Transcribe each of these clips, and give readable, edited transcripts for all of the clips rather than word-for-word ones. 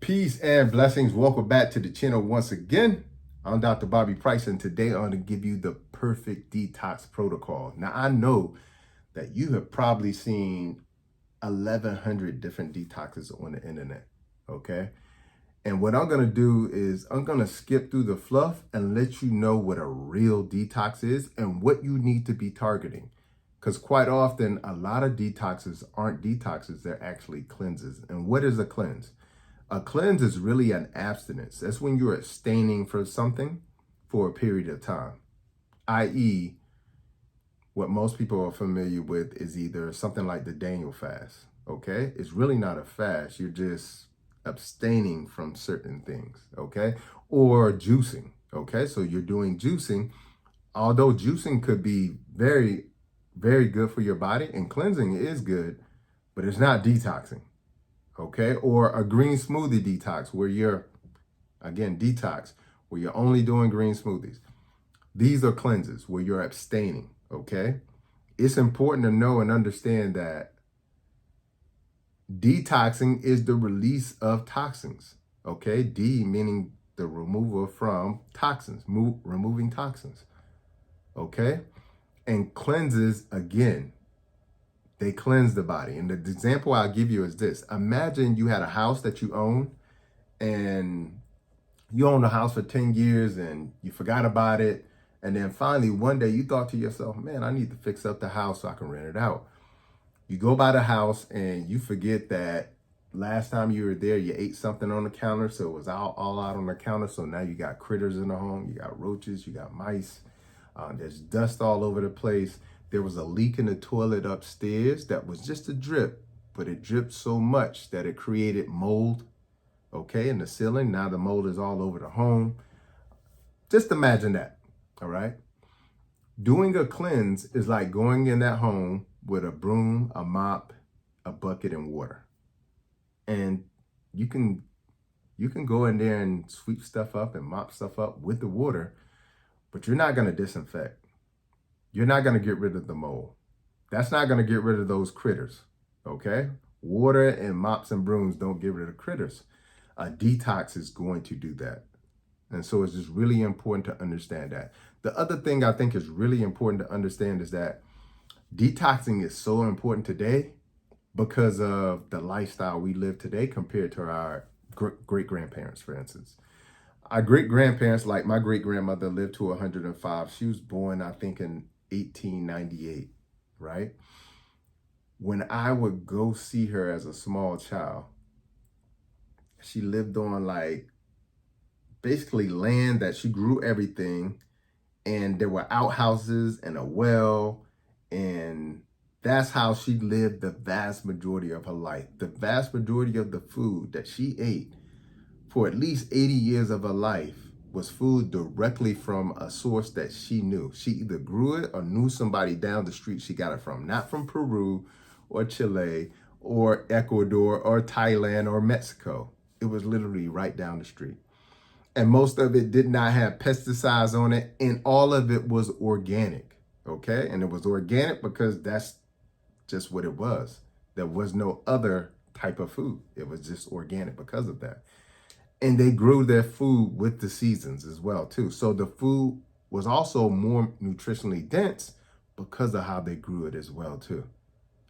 Peace and blessings. Welcome back to the channel once again. I'm Dr. Bobby Price, and today I'm going to give you the perfect detox protocol. Now, I know that you have probably seen 1,100 different detoxes on the internet, okay? And what I'm going to do is I'm going to skip through the fluff and let you know what a real detox is and what you need to be targeting. Because quite often, a lot of detoxes aren't detoxes, they're actually cleanses. And what is a cleanse? A cleanse is really an abstinence. That's when you're abstaining from something for a period of time, i.e., what most people are familiar with is either something like the Daniel fast, okay? It's really not a fast. You're just abstaining from certain things, okay? Or juicing, okay? So you're doing juicing, although juicing could be very, very good for your body, and cleansing is good, but it's not detoxing, okay? Or a green smoothie detox where you're, again, detox, where you're only doing green smoothies. These are cleanses where you're abstaining, okay? It's important to know and understand that detoxing is the release of toxins, okay? D meaning the removal from toxins, removing toxins, okay? And cleanses, again, they cleanse the body. And the example I'll give you is this. Imagine you had a house that you own, and you owned the house for 10 years and you forgot about it. And then finally, one day you thought to yourself, man, I need to fix up the house so I can rent it out. You go by the house and you forget that last time you were there, you ate something on the counter. So it was all out on the counter. So now you got critters in the home. You got roaches, you got mice. There's dust all over the place. There was a leak in the toilet upstairs that was just a drip, but it dripped so much that it created mold, okay, in the ceiling. Now the mold is all over the home. Just imagine that, all right? Doing a cleanse is like going in that home with a broom, a mop, a bucket, and water. And you can go in there and sweep stuff up and mop stuff up with the water, but you're not going to disinfect. You're not going to get rid of the mold. That's not going to get rid of those critters, okay? Water and mops and brooms don't get rid of critters. A detox is going to do that. And so it's just really important to understand that. The other thing I think is really important to understand is that detoxing is so important today because of the lifestyle we live today compared to our great-grandparents, for instance. Our great-grandparents, like my great-grandmother, lived to 105. She was born, I think, in 1898, right? When I would go see her as a small child, she lived on like basically land that she grew everything, and there were outhouses and a well, and that's how she lived the vast majority of her life. The vast majority of the food that she ate for at least 80 years of her life was food directly from a source that she knew. She either grew it or knew somebody down the street she got it from, not from Peru or Chile or Ecuador or Thailand or Mexico. It was literally right down the street. And most of it did not have pesticides on it, and all of it was organic, okay? And it was organic because that's just what it was. There was no other type of food. It was just organic because of that. And they grew their food with the seasons as well, too. So the food was also more nutritionally dense because of how they grew it as well, too.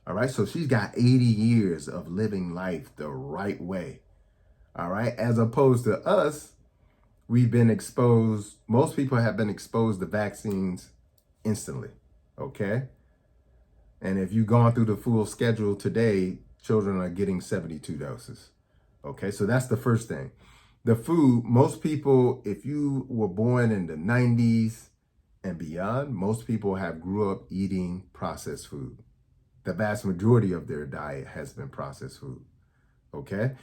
All right, so she's got 80 years of living life the right way, all right? As opposed to us, we've been exposed, most people have been exposed to vaccines instantly, okay? And if you've gone through the full schedule today, children are getting 72 doses, okay? So that's the first thing. The food, most people, if you were born in the 90s and beyond, most people have grew up eating processed food. The vast majority of their diet has been processed food, okay?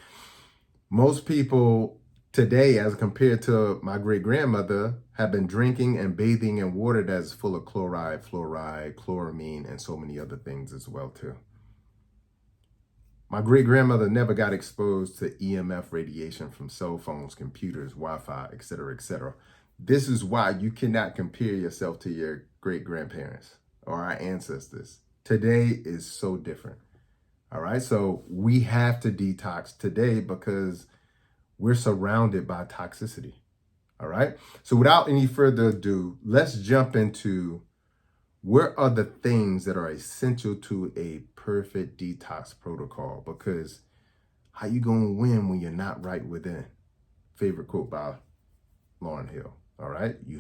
Most people today, as compared to my great-grandmother, have been drinking and bathing in water that's full of chloride, fluoride, chloramine, and so many other things as well, too. My great-grandmother never got exposed to EMF radiation from cell phones, computers, Wi-Fi, et cetera, et cetera. This is why you cannot compare yourself to your great-grandparents or our ancestors. Today is so different. All right, so we have to detox today because we're surrounded by toxicity. All right. So without any further ado, let's jump into what are the things that are essential to a perfect detox protocol, because how you gonna win when you're not right within? Favorite quote by Lauryn Hill. All right. You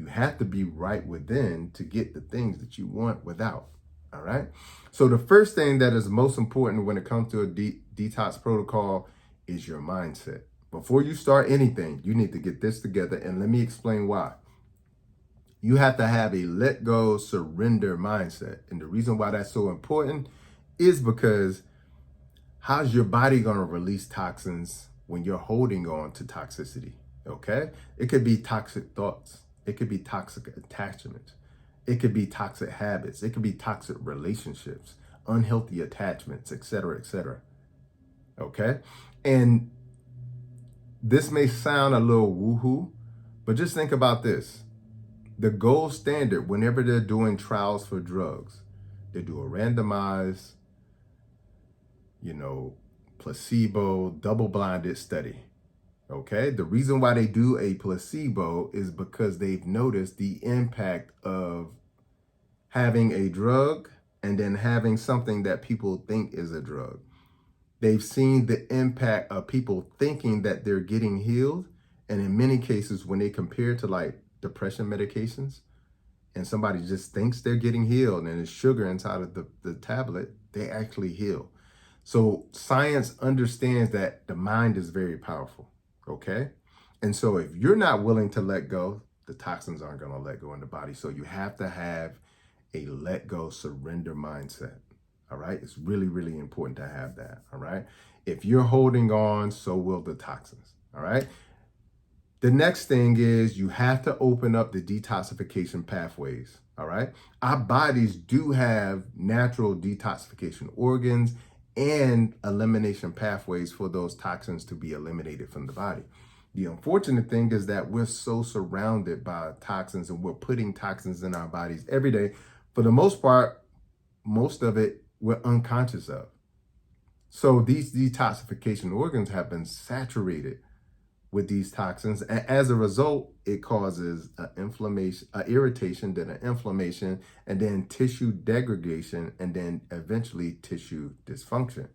have to be right within to get the things that you want without. All right. So the first thing that is most important when it comes to a detox protocol is your mindset. Before you start anything, you need to get this together, and let me explain why. You have to have a let go, surrender mindset. And the reason why that's so important is because how's your body going to release toxins when you're holding on to toxicity? Okay? It could be toxic thoughts. It could be toxic attachments. It could be toxic habits. It could be toxic relationships, unhealthy attachments, etc., etc. Okay? And this may sound a little woohoo, but just think about this. The gold standard, whenever they're doing trials for drugs, they do a randomized, placebo, double-blinded study. Okay? The reason why they do a placebo is because they've noticed the impact of having a drug and then having something that people think is a drug. They've seen the impact of people thinking that they're getting healed. And in many cases, when they compare to like depression medications and somebody just thinks they're getting healed and it's sugar inside of the tablet, they actually heal. So science understands that the mind is very powerful. Okay. And so if you're not willing to let go, the toxins aren't going to let go in the body. So you have to have a let go, surrender mindset. All right. It's really, really important to have that. All right. If you're holding on, so will the toxins. All right. The next thing is you have to open up the detoxification pathways. All right. Our bodies do have natural detoxification organs and elimination pathways for those toxins to be eliminated from the body. The unfortunate thing is that we're so surrounded by toxins and we're putting toxins in our bodies every day. For the most part, most of it we're unconscious of. So these detoxification organs have been saturated with these toxins. And as a result, it causes an inflammation, irritation, then an inflammation, and then tissue degradation, and then eventually tissue dysfunction.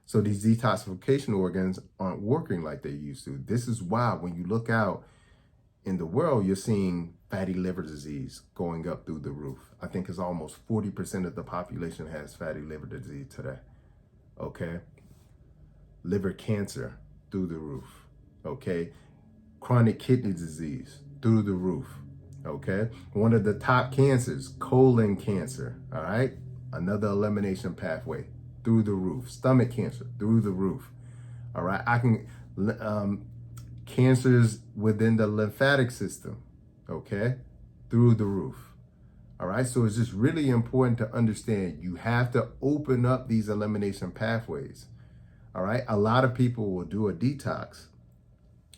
So these detoxification organs aren't working like they used to. This is why when you look out in the world, you're seeing fatty liver disease going up through the roof. I think it's almost 40% of the population has fatty liver disease today. Okay. Liver cancer through the roof. Okay. Chronic kidney disease through the roof. Okay. One of the top cancers, colon cancer. All right. Another elimination pathway through the roof. Stomach cancer through the roof. All right. Cancers within the lymphatic system. Okay. Through the roof. All right. So it's just really important to understand you have to open up these elimination pathways. All right. A lot of people will do a detox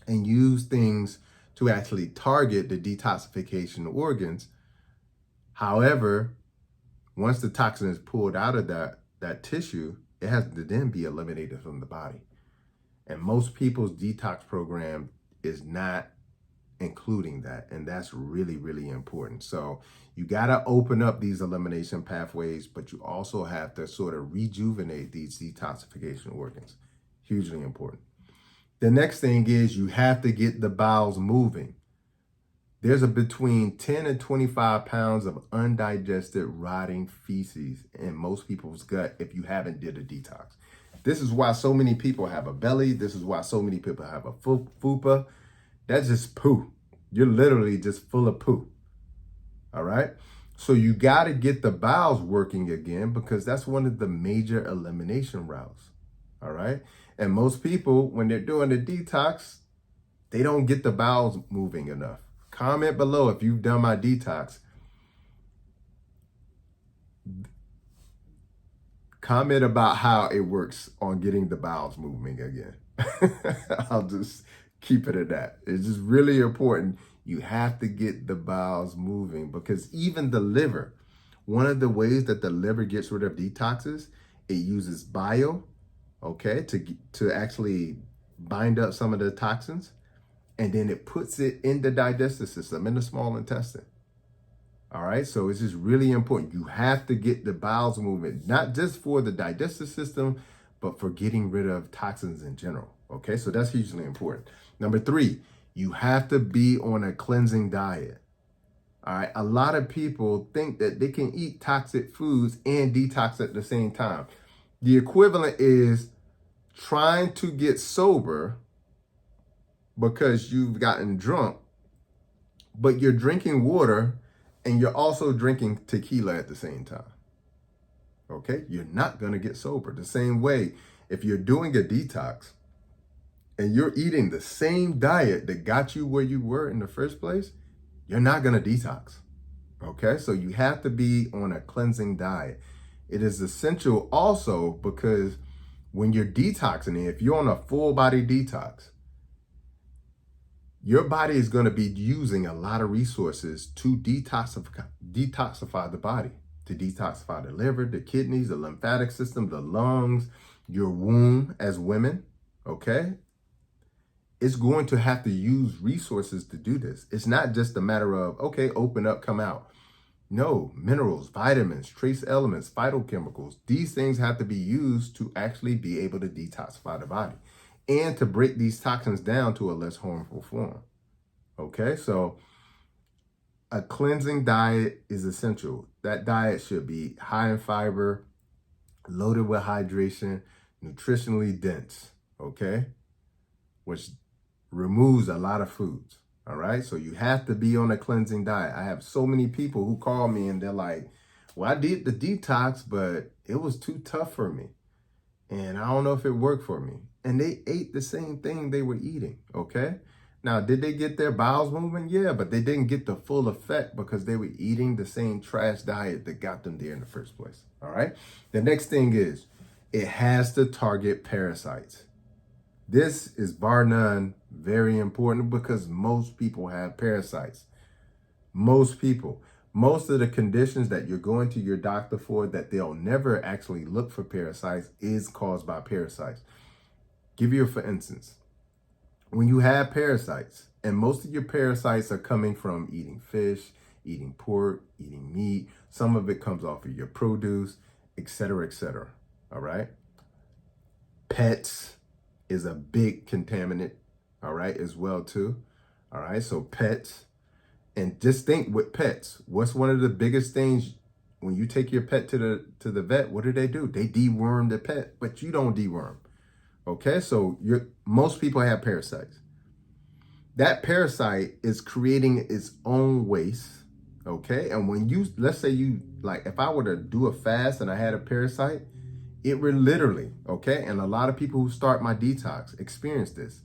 and use things to actually target the detoxification organs. However, once the toxin is pulled out of that tissue, it has to then be eliminated from the body. And most people's detox program is not including that. And that's really, really important. So you got to open up these elimination pathways, but you also have to sort of rejuvenate these detoxification organs. Hugely important. The next thing is you have to get the bowels moving. There's between 10 and 25 pounds of undigested rotting feces in most people's gut if you haven't did a detox. This is why so many people have a belly. This is why so many people have a fupa. That's just poo. You're literally just full of poo. All right. So you got to get the bowels working again because that's one of the major elimination routes. All right. And most people, when they're doing the detox, they don't get the bowels moving enough. Comment below if you've done my detox. Comment about how it works on getting the bowels moving again. I'll just keep it at that. It's just really important. You have to get the bowels moving because even the liver, one of the ways that the liver gets rid of detoxes, it uses bile, okay, to actually bind up some of the toxins, and then it puts it in the digestive system, in the small intestine. All right, so it's just really important. You have to get the bowels moving, not just for the digestive system, but for getting rid of toxins in general. Okay, so that's hugely important. Number 3, you have to be on a cleansing diet. All right, a lot of people think that they can eat toxic foods and detox at the same time. The equivalent is trying to get sober because you've gotten drunk, but you're drinking water and you're also drinking tequila at the same time. Okay, you're not going to get sober. The same way, if you're doing a detox and you're eating the same diet that got you where you were in the first place, you're not going to detox. Okay, so you have to be on a cleansing diet. It is essential also because when you're detoxing, if you're on a full body detox, your body is going to be using a lot of resources to detoxify the body, to detoxify the liver, the kidneys, the lymphatic system, the lungs, your womb as women, okay? It's going to have to use resources to do this. It's not just a matter of, okay, open up, come out. No, minerals, vitamins, trace elements, phytochemicals, these things have to be used to actually be able to detoxify the body and to break these toxins down to a less harmful form. Okay, so a cleansing diet is essential. That diet should be high in fiber, loaded with hydration, nutritionally dense, okay, which removes a lot of foods. All right, so you have to be on a cleansing diet. I have so many people who call me and they're like, well, I did the detox, but it was too tough for me. And I don't know if it worked for me. And they ate the same thing they were eating, okay? Now, did they get their bowels moving? Yeah, but they didn't get the full effect because they were eating the same trash diet that got them there in the first place, all right? The next thing is it has to target parasites. This is bar none very important because most people have parasites. Most people. Most of the conditions that you're going to your doctor for that they'll never actually look for parasites is caused by parasites. Give you for instance, when you have parasites, and most of your parasites are coming from eating fish, eating pork, eating meat, some of it comes off of your produce, etc., all right? Pets is a big contaminant, all right, as well too, all right? So pets, and just think with pets, what's one of the biggest things when you take your pet to the vet, what do? They deworm the pet, but you don't deworm. Okay, so most people have parasites. That parasite is creating its own waste. Okay, and when let's say if I were to do a fast and I had a parasite, it would literally, okay, and a lot of people who start my detox experience this.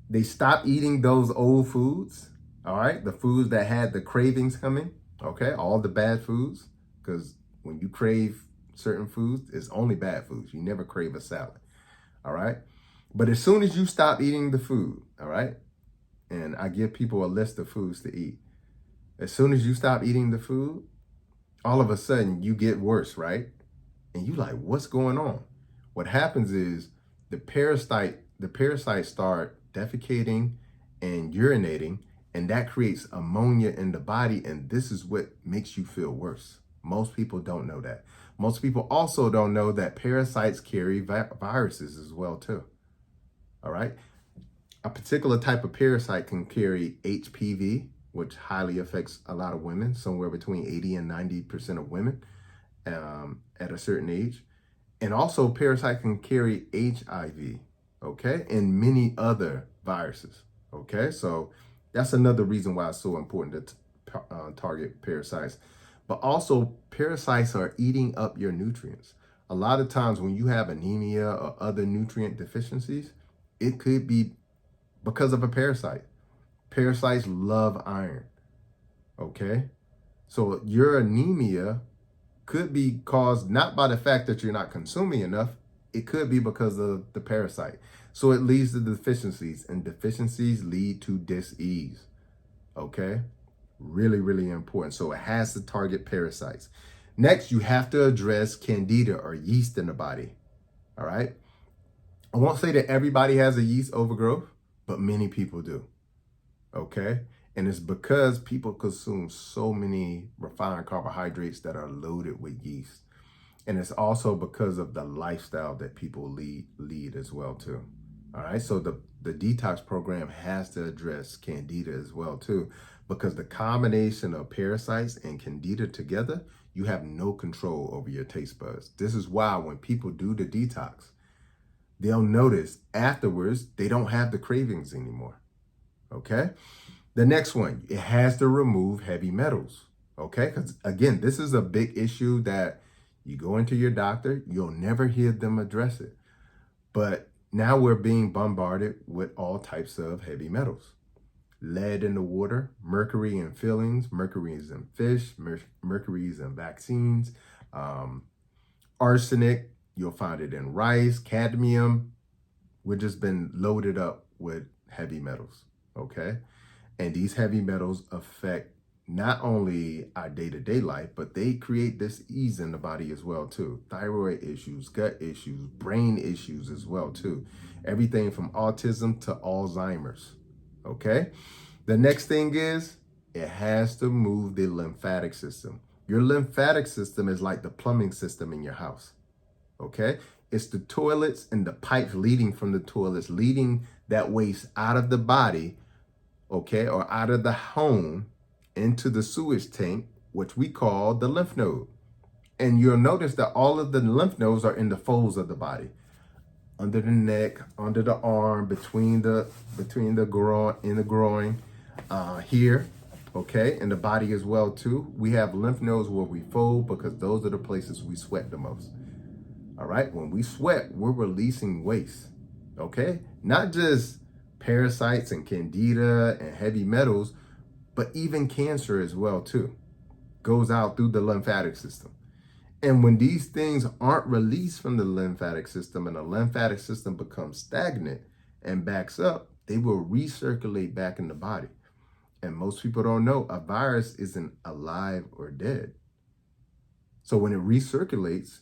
They stop eating those old foods, all right, the foods that had the cravings coming, okay, all the bad foods, because when you crave certain foods, it's only bad foods. You never crave a salad. All right. But as soon as you stop eating the food, all right, and I give people a list of foods to eat. As soon as you stop eating the food, all of a sudden you get worse, right? And you like, what's going on? What happens is the parasites start defecating and urinating, and that creates ammonia in the body, and this is what makes you feel worse. Most people don't know that. Most people also don't know that parasites carry viruses as well too. All right. A particular type of parasite can carry HPV, which highly affects a lot of women, somewhere between 80 and 90% of women at a certain age. And also parasite can carry HIV, okay, and many other viruses, okay? So that's another reason why it's so important to target parasites. But also parasites are eating up your nutrients. A lot of times when you have anemia or other nutrient deficiencies, it could be because of a parasite. Parasites love iron, okay? So your anemia could be caused not by the fact that you're not consuming enough, it could be because of the parasite. So it leads to deficiencies, and deficiencies lead to dis-ease, okay? Really, really important. So it has to target parasites. Next, you have to address candida or yeast in the body, all right? I won't say that everybody has a yeast overgrowth, but many people do. Okay. And it's because people consume so many refined carbohydrates that are loaded with yeast. And it's also because of the lifestyle that people lead as well too. All right. So the detox program has to address candida as well too, because the combination of parasites and candida together, you have no control over your taste buds. This is why when people do the detox, they'll notice afterwards they don't have the cravings anymore. Okay. The next one, it has to remove heavy metals. Okay. Because again, this is a big issue that you go into your doctor, you'll never hear them address it. But now we're being bombarded with all types of heavy metals. Lead in the water, mercury in fillings, mercury is in fish, mercury is in vaccines, arsenic, you'll find it in rice, cadmium. We've just been loaded up with heavy metals, okay? And these heavy metals affect not only our day-to-day life, but they create dis-ease in the body as well too. Thyroid issues, gut issues, brain issues as well too. Everything from autism to Alzheimer's, okay? The next thing is it has to move the lymphatic system. Your lymphatic system is like the plumbing system in your house, okay? It's the toilets and the pipes leading from the toilets, leading that waste out of the body, okay, or out of the home into the sewage tank, which we call the lymph node. And you'll notice that all of the lymph nodes are in the folds of the body, under the neck, under the arm, between the groin, in the groin, here, okay, in the body as well too. We have lymph nodes where we fold because those are the places we sweat the most. All right, when we sweat, we're releasing waste, okay? Not just parasites and candida and heavy metals, but even cancer as well too, goes out through the lymphatic system. And when these things aren't released from the lymphatic system and the lymphatic system becomes stagnant and backs up, they will recirculate back in the body. And most people don't know a virus isn't alive or dead. So when it recirculates,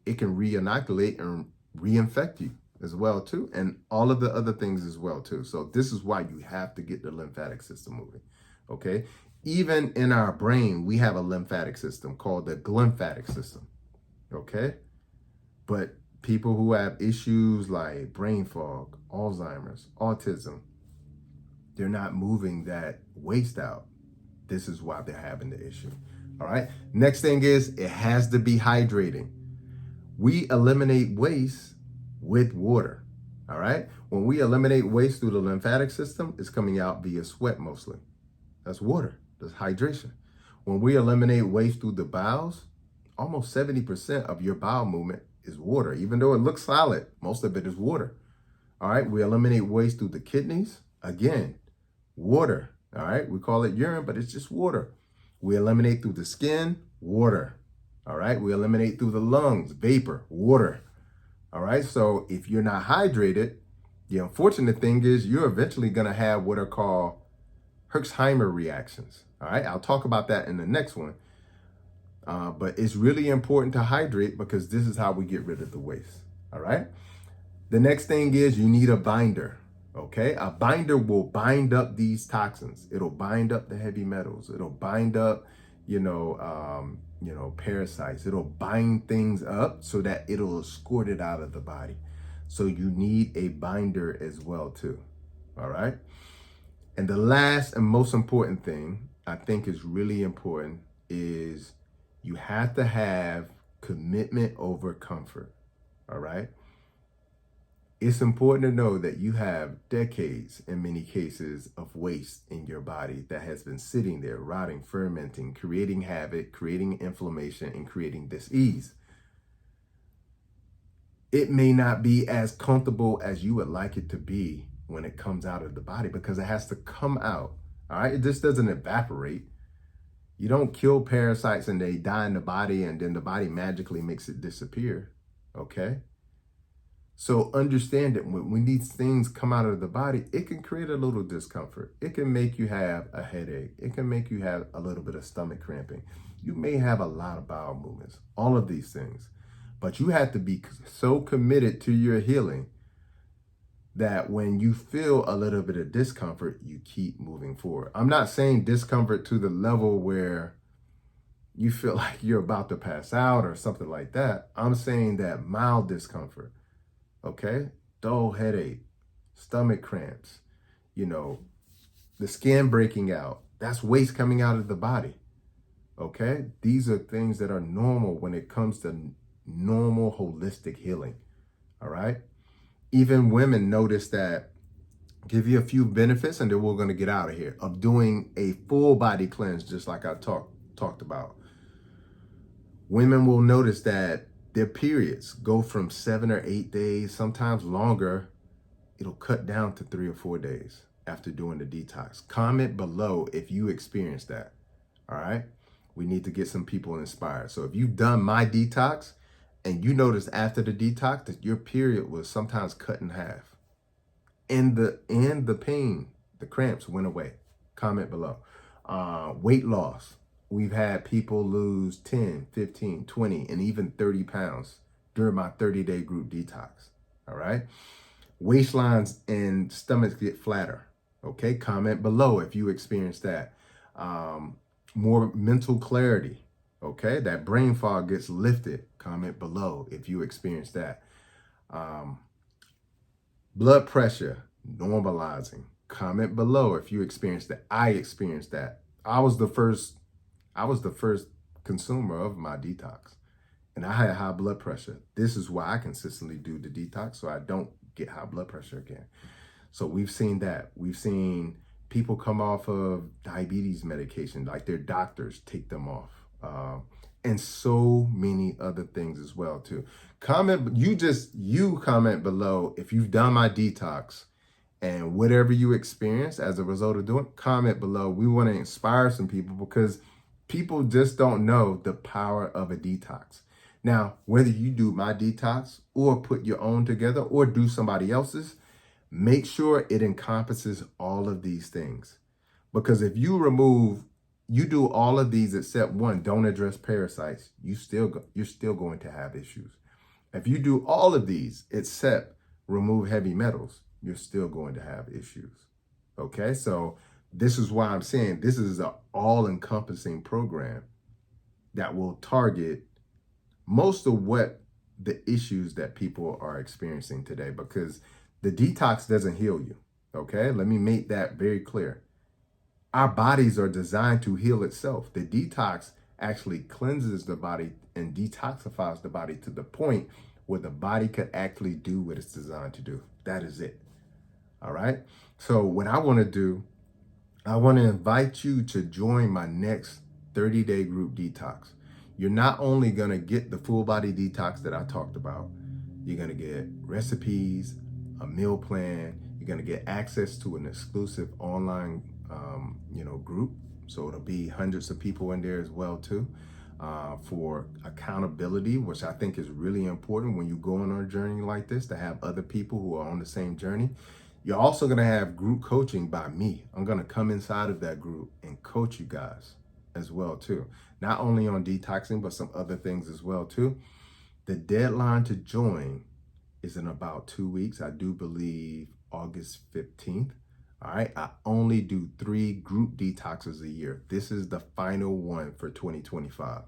it can re-inoculate and reinfect you as well too, and all of the other things as well too. So this is why you have to get the lymphatic system moving, okay? Even in our brain, we have a lymphatic system called the glymphatic system, okay? But people who have issues like brain fog, Alzheimer's, autism, they're not moving that waste out. This is why they're having the issue, all right? Next thing is it has to be hydrating. We eliminate waste with water, all right? When we eliminate waste through the lymphatic system, it's coming out via sweat mostly. That's water, that's hydration. When we eliminate waste through the bowels, almost 70% of your bowel movement is water. Even though it looks solid, most of it is water, all right? We eliminate waste through the kidneys, again, water, all right? We call it urine, but it's just water. We eliminate through the skin, water. All right, we eliminate through the lungs, vapor, water. All right, so if you're not hydrated, the unfortunate thing is you're eventually going to have what are called Herxheimer reactions. All right, I'll talk about that in the next one. But it's really important to hydrate because this is how we get rid of the waste. All right, the next thing is you need a binder. Okay, a binder will bind up these toxins. It'll bind up the heavy metals. It'll bind up, parasites. It'll bind things up so that it'll escort it out of the body. So you need a binder as well too. All right. And the last and most important thing I think is really important is you have to have commitment over comfort. All right. It's important to know that you have decades, in many cases, of waste in your body that has been sitting there, rotting, fermenting, creating havoc, creating inflammation, and creating dis-ease. It may not be as comfortable as you would like it to be when it comes out of the body because it has to come out, all right? It just doesn't evaporate. You don't kill parasites and they die in the body and then the body magically makes it disappear, okay? So understand that when these things come out of the body, it can create a little discomfort. It can make you have a headache. It can make you have a little bit of stomach cramping. You may have a lot of bowel movements, all of these things. But you have to be so committed to your healing that when you feel a little bit of discomfort, you keep moving forward. I'm not saying discomfort to the level where you feel like you're about to pass out or something like that. I'm saying that mild discomfort, okay? Dull headache, stomach cramps, you know, the skin breaking out. That's waste coming out of the body, okay? These are things that are normal when it comes to normal holistic healing, all right? Even women notice that, give you a few benefits and then we're going to get out of here, of doing a full body cleanse, just like I talked about. Women will notice that their periods go from 7 or 8 days, sometimes longer. It'll cut down to 3 or 4 days after doing the detox. Comment below if you experienced that. All right. We need to get some people inspired. So if you've done my detox and you notice after the detox that your period was sometimes cut in half and the pain, the cramps went away, comment below. Weight loss. We've had people lose 10, 15, 20, and even 30 pounds during my 30-day group detox. All right. Waistlines and stomachs get flatter. Okay. Comment below if you experience that. More mental clarity. Okay. That brain fog gets lifted. Comment below if you experience that. Blood pressure normalizing. Comment below if you experience that. I experienced that. I was the first consumer of my detox, and I had high blood pressure. This is why I consistently do the detox, so I don't get high blood pressure again. So we've seen that. We've seen people come off of diabetes medication, like their doctors take them off, and so many other things as well too. You comment below if you've done my detox and whatever you experience as a result of doing. Comment below. We want to inspire some people because people just don't know the power of a detox. Now, whether you do my detox or put your own together or do somebody else's, make sure it encompasses all of these things. Because if you do all of these except one, don't address parasites, you're still going to have issues. If you do all of these except remove heavy metals, you're still going to have issues. Okay, so this is why I'm saying this is an all-encompassing program that will target most of what the issues that people are experiencing today, because the detox doesn't heal you. Okay, let me make that very clear. Our bodies are designed to heal itself. The detox actually cleanses the body and detoxifies the body to the point where the body could actually do what it's designed to do. That is it. All right. So what I want to do, I want to invite you to join my next 30-day group detox. You're not only going to get the full body detox that I talked about, you're going to get recipes, a meal plan, you're going to get access to an exclusive online, group. So it'll be hundreds of people in there as well too, for accountability, which I think is really important when you go on a journey like this, to have other people who are on the same journey. You're also going to have group coaching by me. I'm going to come inside of that group and coach you guys as well too. Not only on detoxing, but some other things as well too. The deadline to join is in about 2 weeks. I do believe August 15th. All right. I only do 3 group detoxes a year. This is the final one for 2025.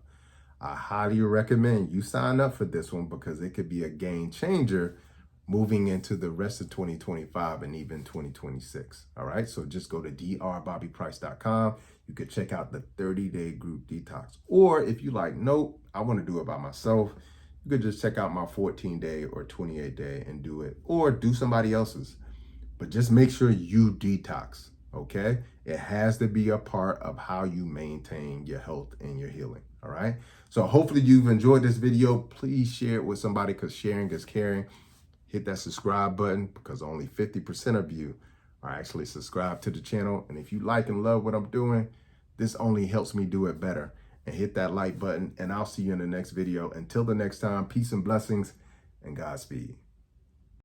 I highly recommend you sign up for this one because it could be a game changer moving into the rest of 2025 and even 2026. All right. So just go to drbobbyprice.com. You could check out the 30-day group detox. Or if you like, nope, I want to do it by myself, you could just check out my 14-day or 28-day and do it, or do somebody else's. But just make sure you detox. Okay. It has to be a part of how you maintain your health and your healing. All right. So hopefully you've enjoyed this video. Please share it with somebody because sharing is caring. Hit that subscribe button because only 50% of you are actually subscribed to the channel. And if you like and love what I'm doing, this only helps me do it better. And hit that like button, and I'll see you in the next video. Until the next time, peace and blessings and Godspeed.